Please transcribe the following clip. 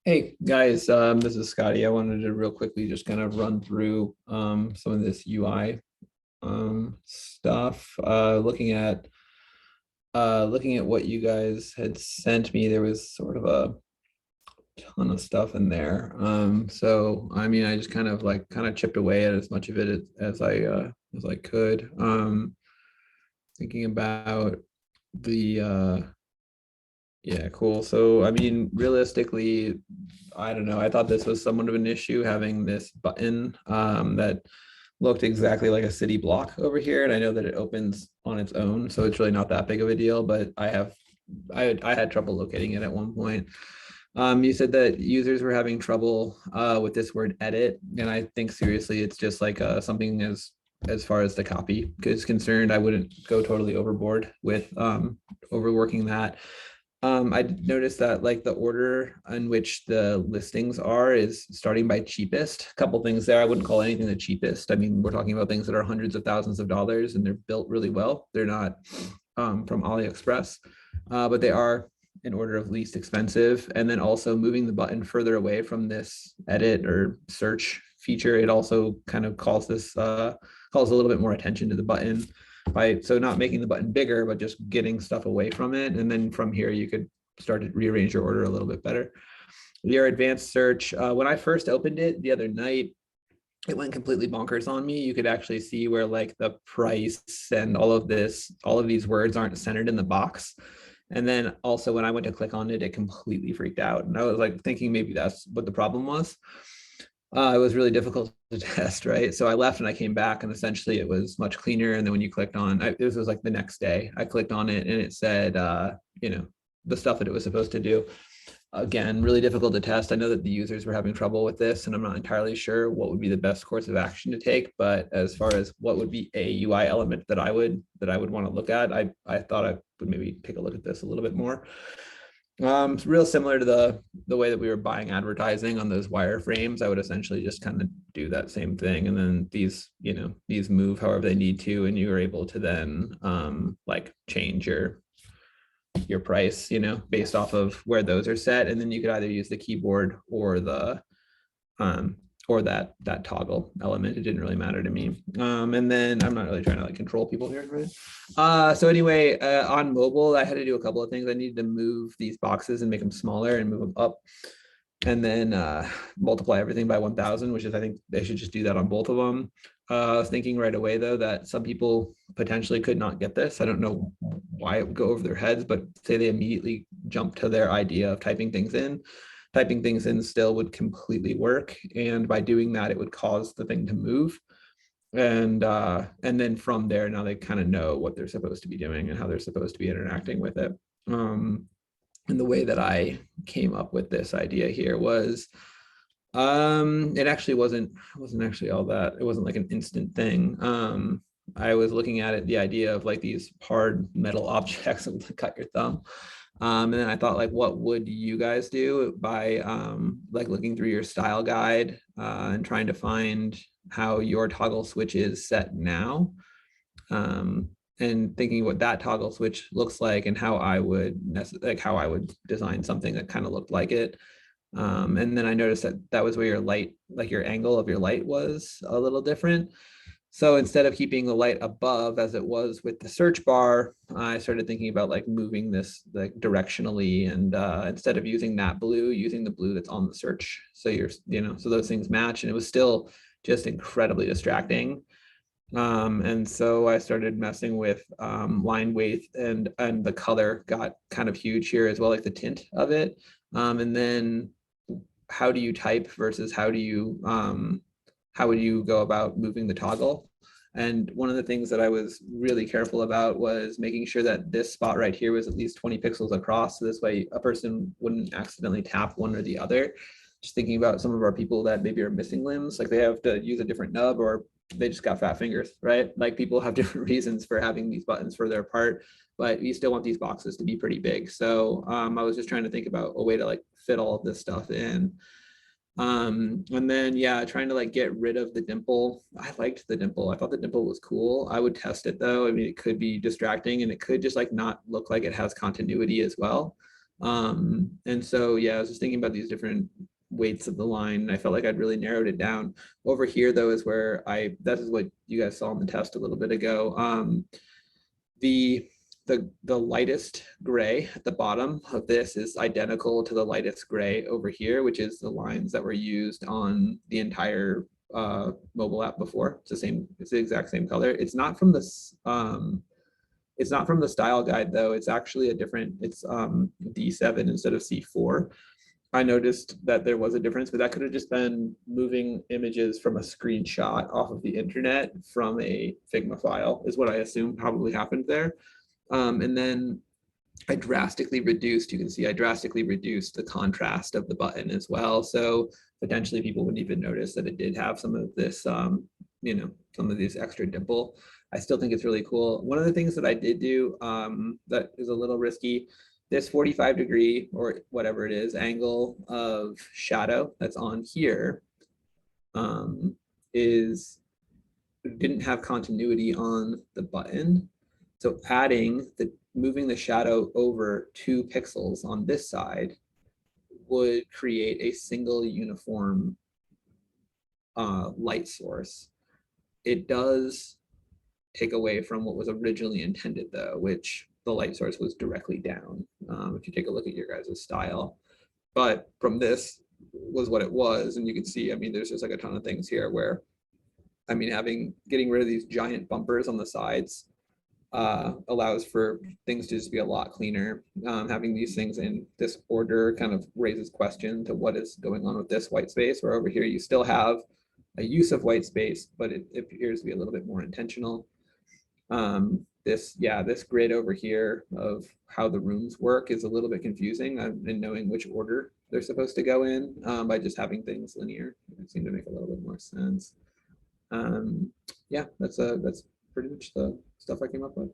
Hey guys, this is Scotty. I wanted to real quickly just kind of run through some of this UI stuff. Looking at what you guys had sent me, there was sort of a ton of stuff in there. So I mean, I just kind of chipped away at as much of it as I could. Thinking about the yeah, cool. So I mean, realistically, I don't know. I thought this was somewhat of an issue having this button that looked exactly like a city block over here. And I know that it opens on its own, so it's really not that big of a deal, but I had trouble locating it at one point. You said that users were having trouble with this word edit, and I think seriously, it's just like something as far as the copy is concerned. I wouldn't go totally overboard with overworking that. I noticed that like the order in which the listings are is starting by cheapest. A couple things there. I wouldn't call anything the cheapest. I mean, we're talking about things that are hundreds of thousands of dollars and they're built really well. They're not from AliExpress, but they are in order of least expensive. And then also moving the button further away from this edit or search feature, it also kind of calls a little bit more attention to the button by so not making the button bigger, but just getting stuff away from it. And then from here, you could start to rearrange your order a little bit better. Your advanced search, when I first opened it the other night, it went completely bonkers on me. You could actually see where like the price and all of these words aren't centered in the box. And then also when I went to click on it, it completely freaked out. And I was like thinking maybe that's what the problem was. It was really difficult to test, right? So I left and I came back, and essentially it was much cleaner. And then when you clicked on, this was like the next day, I clicked on it and it said, the stuff that it was supposed to do. Again, really difficult to test. I know that the users were having trouble with this, and I'm not entirely sure what would be the best course of action to take. But as far as what would be a UI element that I would want to look at, I thought I would maybe take a look at this a little bit more. It's real similar to the way that we were buying advertising on those wireframes. I would essentially just kind of do that same thing, and then these move however they need to, and you are able to then like change your price, based off of where those are set, and then you could either use the keyboard or the or that toggle element. It didn't really matter to me. And then I'm not really trying to like control people here, right? So anyway, on mobile, I had to do a couple of things. I needed to move these boxes and make them smaller and move them up, and then multiply everything by 1,000, which is, I think they should just do that on both of them. I was thinking right away though that some people potentially could not get this. I don't know why it would go over their heads, but say they immediately jump to their idea of typing things in. Typing things in still would completely work, and by doing that, it would cause the thing to move. And then from there, now they kind of know what they're supposed to be doing and how they're supposed to be interacting with it. And the way that I came up with this idea here was it actually wasn't actually all that. It wasn't like an instant thing. I was looking at it, the idea of like these hard metal objects to cut your thumb. And then I thought, like, what would you guys do by like looking through your style guide and trying to find how your toggle switch is set now, and thinking what that toggle switch looks like and how how I would design something that kind of looked like it. And then I noticed that that was where your light, like your angle of your light, was a little different. So instead of keeping the light above as it was with the search bar, I started thinking about like moving this like directionally, and instead of using that blue, using the blue that's on the search. So so those things match, and it was still just incredibly distracting. And so I started messing with line weight, and the color got kind of huge here as well, like the tint of it. And then how do you type versus how would you go about moving the toggle? And one of the things that I was really careful about was making sure that this spot right here was at least 20 pixels across. So this way a person wouldn't accidentally tap one or the other. Just thinking about some of our people that maybe are missing limbs, like they have to use a different nub, or they just got fat fingers, right? Like people have different reasons for having these buttons further apart, but you still want these boxes to be pretty big. So I was just trying to think about a way to like fit all of this stuff in. And then yeah, trying to like get rid of the dimple. I liked the dimple. I thought the dimple was cool. I would test it though. I mean, it could be distracting, and it could just like not look like it has continuity as well. And so, yeah, I was just thinking about these different weights of the line, and I felt like I'd really narrowed it down. Over here, though, is where that is what you guys saw in the test a little bit ago. The the lightest gray at the bottom of this is identical to the lightest gray over here, which is the lines that were used on the entire mobile app before. It's the same, it's the exact same color. It's not from the style guide though. It's actually a different, it's D7 instead of C4. I noticed that there was a difference, but that could have just been moving images from a screenshot off of the internet from a Figma file, is what I assume probably happened there. And then I drastically reduced, you can see I drastically reduced the contrast of the button as well. So potentially people wouldn't even notice that it did have some of this, some of these extra dimple. I still think it's really cool. One of the things that I did do that is a little risky, this 45-degree or whatever it is angle of shadow that's on here is didn't have continuity on the button. So moving the shadow over 2 pixels on this side would create a single uniform light source. It does take away from what was originally intended though, which the light source was directly down. If you take a look at your guys' style, but from this was what it was. And you can see, I mean, there's just like a ton of things here where, I mean, getting rid of these giant bumpers on the sides allows for things to just be a lot cleaner. Having these things in this order kind of raises question to what is going on with this white space, where over here you still have a use of white space, but it appears to be a little bit more intentional. This grid over here of how the rooms work is a little bit confusing in knowing which order they're supposed to go in by just having things linear. It seemed to make a little bit more sense. Yeah, that's pretty much the stuff I came up with.